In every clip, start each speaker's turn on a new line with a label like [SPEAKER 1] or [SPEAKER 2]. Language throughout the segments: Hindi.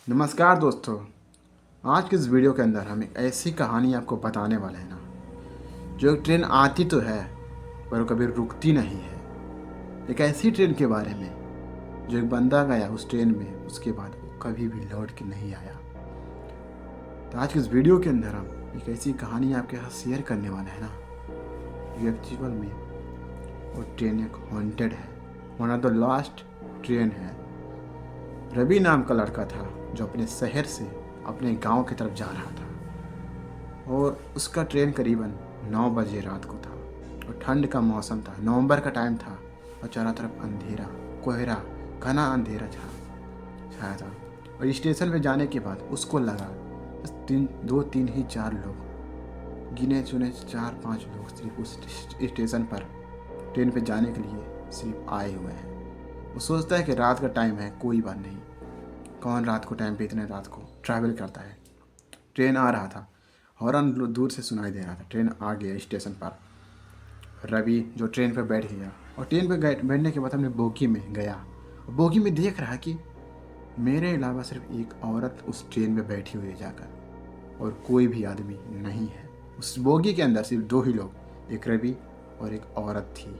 [SPEAKER 1] नमस्कार दोस्तों। आज के इस वीडियो के अंदर हम एक ऐसी कहानी आपको बताने वाले हैं ना, जो एक ट्रेन आती तो है पर वो कभी रुकती नहीं है। एक ऐसी ट्रेन के बारे में जो एक बंदा गया उस ट्रेन में, उसके बाद वो कभी भी लौट के नहीं आया। तो आज के इस वीडियो के अंदर हम एक ऐसी कहानी आपके साथ शेयर करने वाले हैं ना, जो एक्चुअल में वो ट्रेन एक हॉन्टेड है, one of the last train है। रवि नाम का लड़का था जो अपने शहर से अपने गांव की तरफ जा रहा था, और उसका ट्रेन करीबन 9 बजे रात को था और ठंड का मौसम था, नवंबर का टाइम था और चारों तरफ अंधेरा, कोहरा, घना अंधेरा छाया था। और स्टेशन पे जाने के बाद उसको लगा बस दो तीन ही चार लोग, गिने चुने 4-5 लोग सिर्फ उस स्टेशन पर ट्रेन पे जाने के लिए सिर्फ आए हुए हैं। वो सोचता है कि रात का टाइम है, कोई बात नहीं, कौन रात को टाइम पे इतने रात को ट्रैवल करता है। ट्रेन आ रहा था, हॉर्न दूर से सुनाई दे रहा था। ट्रेन आ गया स्टेशन पर। रवि जो ट्रेन पर बैठ गया और ट्रेन पर बैठने के बाद हमने बोगी में गया। बोगी में देख रहा कि मेरे अलावा सिर्फ एक औरत उस ट्रेन में बैठी हुई है जाकर, और कोई भी आदमी नहीं है। उस बोगी के अंदर सिर्फ 2 ही लोग, एक रवि और एक औरत थी।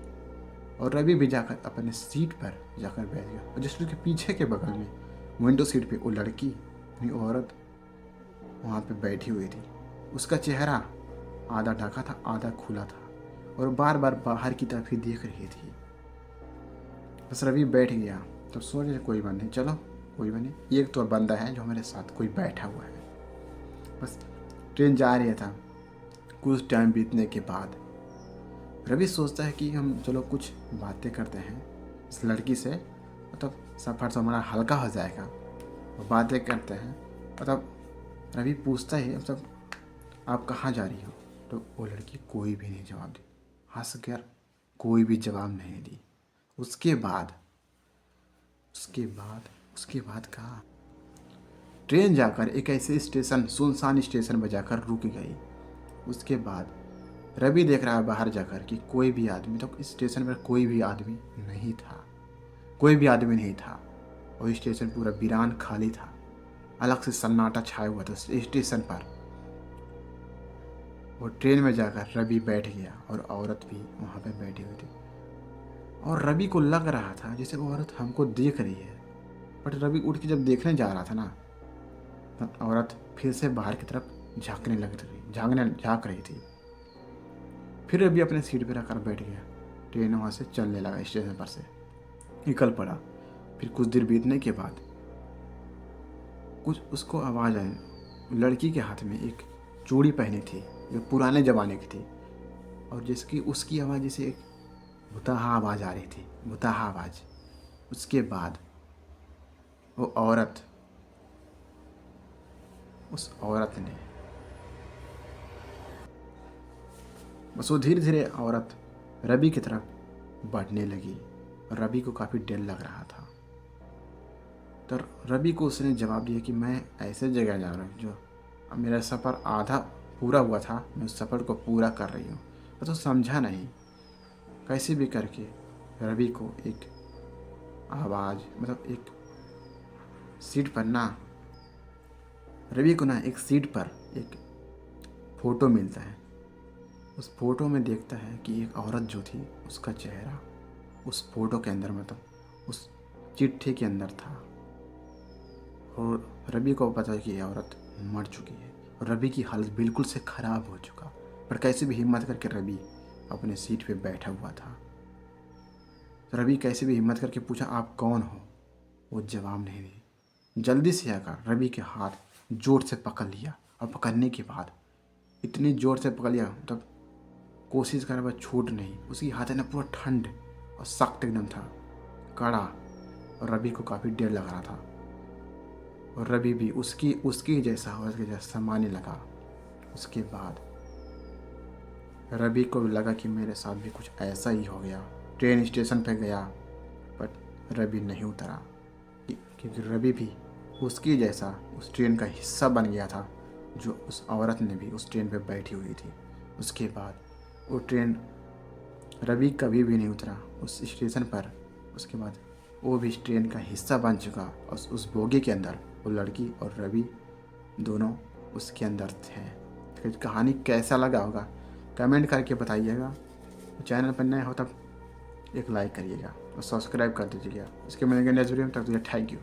[SPEAKER 1] और रवि भी जाकर अपने सीट पर जाकर बैठ गया, और जिस के पीछे के बगल में विंडो सीट पे वो लड़की, यानी औरत, वहाँ पे बैठी हुई थी। उसका चेहरा आधा ढका था, आधा खुला था, और बार बार बाहर की तरफ ही देख रही थी। बस रवि बैठ गया। तो सोचे कोई बात नहीं, चलो कोई बात नहीं, एक तो बंदा है जो हमारे साथ कोई बैठा हुआ है। बस ट्रेन जा रही था। कुछ टाइम बीतने के बाद रवि सोचता है कि हम चलो कुछ बातें करते हैं इस लड़की से, मतलब सफ़र तो हमारा हल्का हो जाएगा। और बातें करते हैं, मतलब रवि पूछता है मतलब आप कहाँ जा रही हो। तो वो लड़की कोई भी नहीं जवाब दी, हंस कर कोई भी जवाब नहीं दी। उसके बाद उसके बाद कहा, ट्रेन जाकर एक ऐसे स्टेशन, सुनसान स्टेशन पर जाकर रुक गई। उसके बाद रवि देख रहा है बाहर जाकर कि कोई भी आदमी, तो इस स्टेशन पर कोई भी आदमी नहीं था, कोई भी आदमी नहीं था। और स्टेशन पूरा वीरान खाली था, अलग से सन्नाटा छाया हुआ था स्टेशन पर। वो ट्रेन में जाकर रवि बैठ गया और औरत भी वहाँ पे बैठी हुई थी। और रवि को लग रहा था जैसे वो औरत हमको देख रही है, बट रवि उठ के जब देखने जा रहा था ना, तब औरत फिर से बाहर की तरफ झाँक रही थी। फिर रवि अपने सीट पर रखकर बैठ गया। ट्रेन वहाँ से चलने लगा, स्टेशन पर से निकल पड़ा। फिर कुछ देर बीतने के बाद कुछ उसको आवाज़ आई। लड़की के हाथ में एक चूड़ी पहनी थी जो पुराने ज़माने की थी, और जिसकी उसकी आवाज़ जैसे एक भुताहा आवाज़ आ रही थी, भुताहा आवाज़। उसके बाद वो औरत, उस औरत ने बस वो धीरे धीरे औरत रवि की तरफ बढ़ने लगी, और रवि को काफ़ी डर लग रहा था। तो रवि को उसने जवाब दिया कि मैं ऐसे जगह जा रहा हूँ जो अब मेरा सफ़र आधा पूरा हुआ था, मैं उस सफ़र को पूरा कर रही हूँ। तो समझा नहीं। कैसे भी करके रवि को एक आवाज़, मतलब एक सीट पर ना, रवि को ना एक सीट पर एक फ़ोटो मिलता है। उस फोटो में देखता है कि एक औरत जो थी, उसका चेहरा उस फोटो के अंदर, मतलब उस चिट्ठी के अंदर था। और रवि को पता है कि ये औरत मर चुकी है, और रवि की हालत बिल्कुल से ख़राब हो चुका। पर कैसे भी हिम्मत करके रवि अपने सीट पे बैठा हुआ था। तो रवि कैसे भी हिम्मत करके पूछा, आप कौन हो। वो जवाब नहीं दी। जल्दी से आकर रवि के हाथ जोर से पकड़ लिया, और पकड़ने के बाद इतनी ज़ोर से पकड़ लिया, मतलब कोशिश कर वह छूट नहीं। उसकी हाथ है ना पूरा ठंड और सख्त एकदम था, कड़ा। और रवि को काफ़ी डर लग रहा था, और रवि भी उसकी जैसा और उसके जैसा मानने लगा। उसके बाद रवि को लगा कि मेरे साथ भी कुछ ऐसा ही हो गया। ट्रेन स्टेशन पर गया, बट रवि नहीं उतरा, क्योंकि रवि भी उसकी जैसा उस ट्रेन का हिस्सा बन गया था, जो उस औरत ने भी उस ट्रेन पर बैठी हुई थी। उसके बाद वो ट्रेन, रवि कभी भी नहीं उतरा उस स्टेशन पर। उसके बाद वो भी इस ट्रेन का हिस्सा बन चुका, और उस बोगी के अंदर वो लड़की और रवि दोनों उसके अंदर थे। तो कहानी कैसा लगा होगा कमेंट करके बताइएगा। चैनल पर नए हो तब एक लाइक करिएगा और सब्सक्राइब कर दीजिएगा। इसके मिलेंगे नेक्स्ट वीडियो में, तब तक थैंक यू।